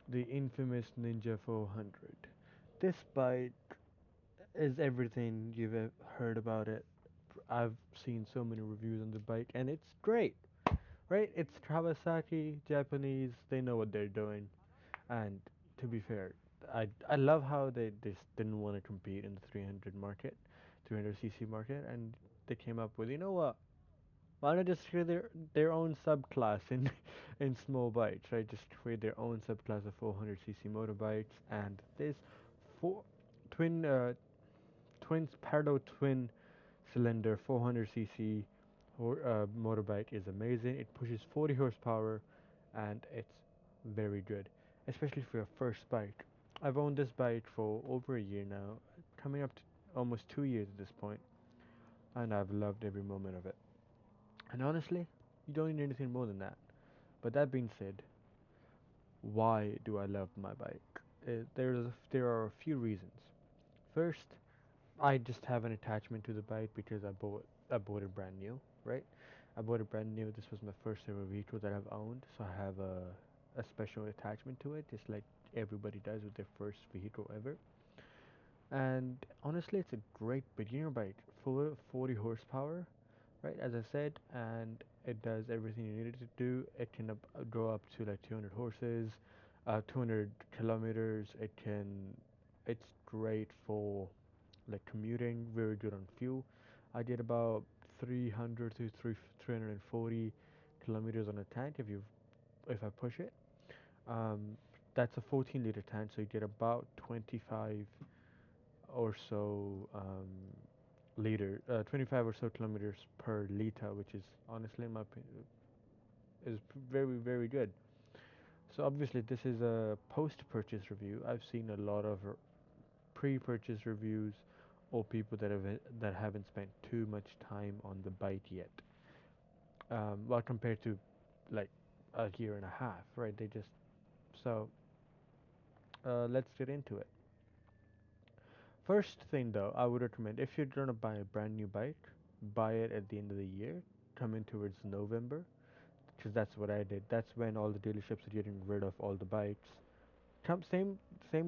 the infamous Ninja 400. This bike is everything you've heard about it. I've seen so many reviews on the bike, and it's great, right? It's Kawasaki, Japanese. They know what they're doing, and to be fair, I love how they just didn't want to compete in the 300 market, 300cc market, and they came up with, you know what? Why not just create their own subclass in in small bikes, right? Just create their own subclass of 400cc motorbikes, and this four twin twins parallel twin cylinder 400cc motorbike is amazing. It pushes 40 horsepower, and it's very good, especially for your first bike. I've owned this bike for over a year now, coming up to almost 2 years at this point, and I've loved every moment of it. And honestly, you don't need anything more than that. But that being said, why do I love my bike? There are a few reasons. First, I just have an attachment to the bike because I bought it brand new, right? I bought it brand new. This was my first ever vehicle that I've owned, so I have a special attachment to it, just like everybody does with their first vehicle ever. And honestly, it's a great beginner bike, full of 40 horsepower, right? As I said, and it does everything you need it to do. It can go up to like 200 horses, 200 kilometers. It's great for like commuting, very good on fuel. I did about 300 to 340 kilometers on a tank if I push it. Um, that's a 14-liter tank, so you get about 25 or so 25 or so kilometers per liter, which is honestly, in my opinion, is very, very good. So obviously, this is a post-purchase review. I've seen a lot of pre-purchase reviews or people that haven't spent too much time on the bike yet. Well, compared to like a year and a half, right? They just so let's get into it. First thing though, I would recommend if you're gonna buy a brand new bike, buy it at the end of the year, coming towards November, because that's what I did. That's when all the dealerships are getting rid of all the bikes. Same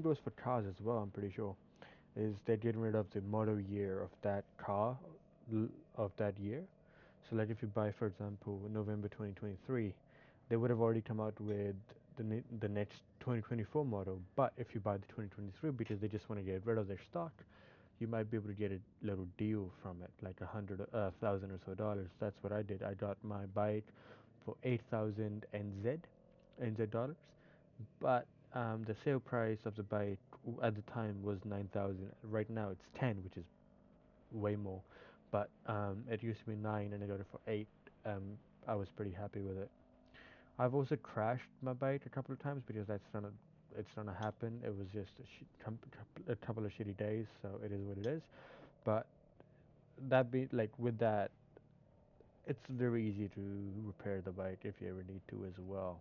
goes for cars as well. I'm pretty sure is they're getting rid of the model year of that car of that year. So like if you buy, for example, November 2023, they would have already come out with the next 2024 model. But if you buy the 2023 because they just want to get rid of their stock, you might be able to get a little deal from it, like $100,000 or so dollars. That's what I did. I got my bike for 8,000 NZ dollars, but the sale price of the bike at the time was 9,000. Right now it's 10, which is way more. But it used to be 9, and I got it for 8. I was pretty happy with it. I've also crashed my bike a couple of times because it's gonna happen. It was just a couple of shitty days, so it is what it is. But that be like with that, it's very easy to repair the bike if you ever need to as well.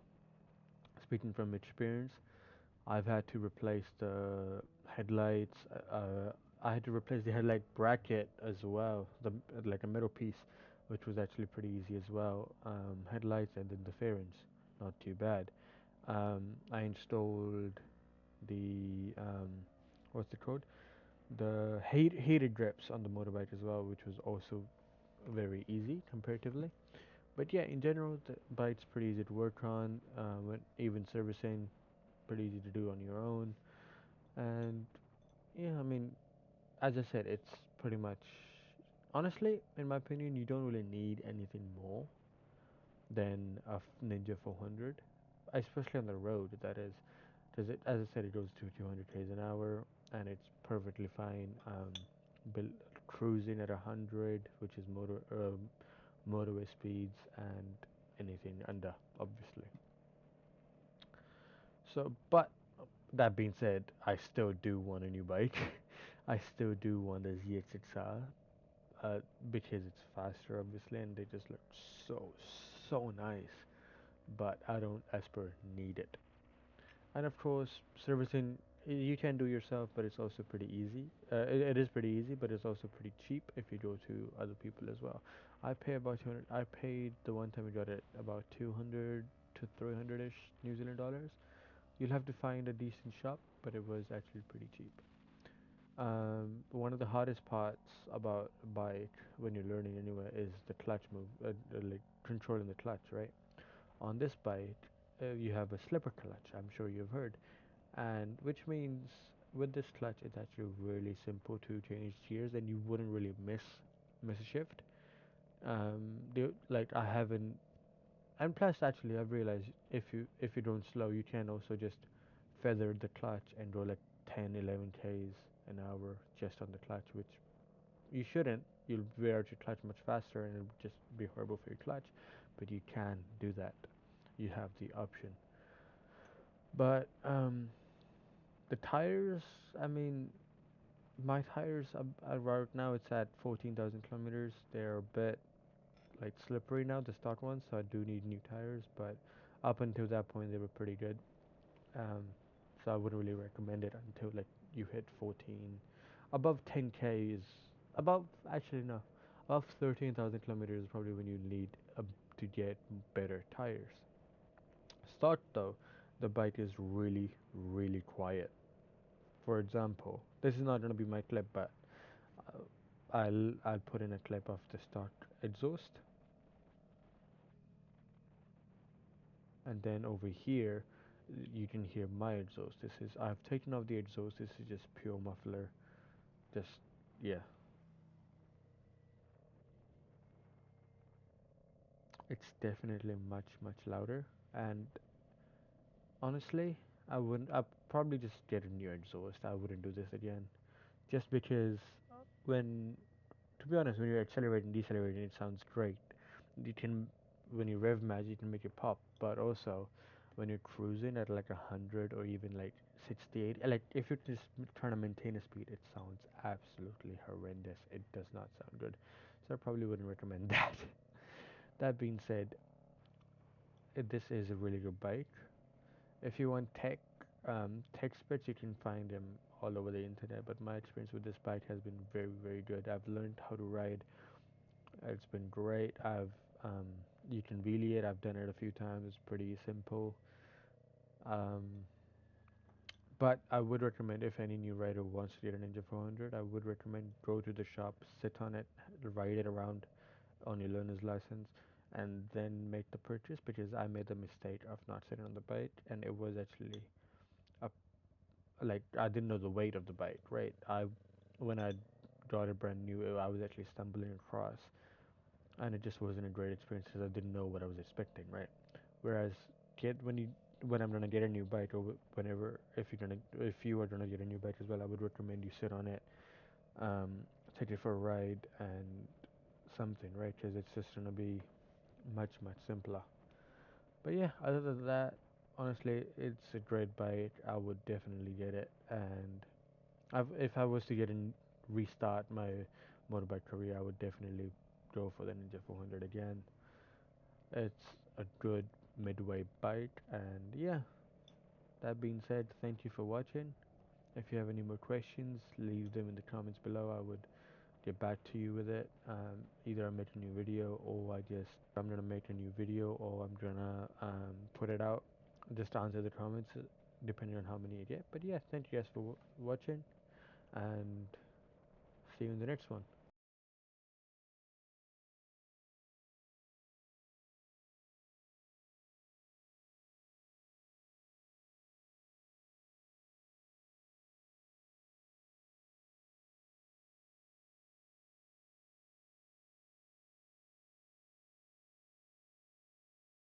Speaking from experience, I've had to replace the headlights. I had to replace the headlight bracket as well, the like a metal piece, which was actually pretty easy as well. Headlights and then the fairings, not too bad. I installed the what's it called? The heated grips on the motorbike as well, which was also very easy comparatively. But yeah, in general, the bike's pretty easy to work on. Even servicing, pretty easy to do on your own. And yeah, I mean, as I said, it's pretty much honestly, in my opinion, you don't really need anything more than a Ninja 400, especially on the road. That is, because as I said, it goes to 200 k's an hour, and it's perfectly fine. Cruising at 100, which is motorway speeds, and anything under, obviously. So, but that being said, I still do want a new bike. I still do want a ZX6R because it's faster, obviously, and they just look so, so nice. But I don't, as per, need it. And of course, servicing you can do yourself, but it's also pretty easy. It is pretty easy, but it's also pretty cheap if you go to other people as well. I pay about 200. I paid the one time we got it about 200 to 300 ish New Zealand dollars You'll have to find a decent shop, but it was actually pretty cheap. One of the hardest parts about a bike when you're learning anyway is the clutch move, like controlling the clutch, right? On this bike, you have a slipper clutch. I'm sure you've heard, and which means with this clutch, it's actually really simple to change gears, and you wouldn't really miss a shift. Like I haven't, and plus actually I've realized if you don't slow, you can also just feather the clutch and go like 10, 11 k's an hour just on the clutch, which you shouldn't. You'll wear out your clutch much faster, and it'll just be horrible for your clutch. But you can do that. You have the option. But the tires, I mean, my tires right now it's at 14,000 kilometers. They're a bit like slippery now, the stock ones, so I do need new tires. But up until that point, they were pretty good. Um, so I wouldn't really recommend it until like you hit 14. Above 10k is above actually no, above 13,000 kilometers is probably when you need to get better tires. Start though, the bike is really really quiet. For example, this is not gonna be my clip, but uh, I'll put in a clip of the stock exhaust, and then over here you can hear my exhaust. This is I've taken off the exhaust. This is just pure muffler. Just yeah, it's definitely much louder. And honestly, I wouldn't. I'd probably just get a new exhaust. I wouldn't do this again, just because when to be honest, when you're accelerating, decelerating, it sounds great. You can, when you rev max, you can make it pop, but also when you're cruising at like 100 or even like 68, like if you're just trying to maintain a speed, it sounds absolutely horrendous. It does not sound good. So I probably wouldn't recommend that. That being said, this is a really good bike. If you want tech specs, you can find them all over the internet. But my experience with this bike has been very good. I've learned how to ride. It's been great. Um, you can wheelie it. I've done it a few times. It's pretty simple. Um, but I would recommend if any new rider wants to get a Ninja 400, I would recommend go to the shop, sit on it, ride it around on your learner's license, and then make the purchase. Because I made the mistake of not sitting on the bike, and it was actually a like I didn't know the weight of the bike. Right, I when I got it brand new, I was actually stumbling across, and it just wasn't a great experience because I didn't know what I was expecting, right? Whereas get when I'm gonna get a new bike or whenever if you are gonna get a new bike as well, I would recommend you sit on it, um, take it for a ride and something, right? Because it's just gonna be much simpler. But yeah, other than that, honestly, it's a great bike. I would definitely get it, and if I was to restart my motorbike career, I would definitely go for the Ninja 400 again. It's a good midway bike, and yeah. That being said, thank you for watching. If you have any more questions, leave them in the comments below. I would get back to you with it. Either I make a new video, or I'm gonna make a new video, or I'm gonna put it out. Just answer the comments, depending on how many you get. But yeah, thank you guys for watching, and see you in the next one.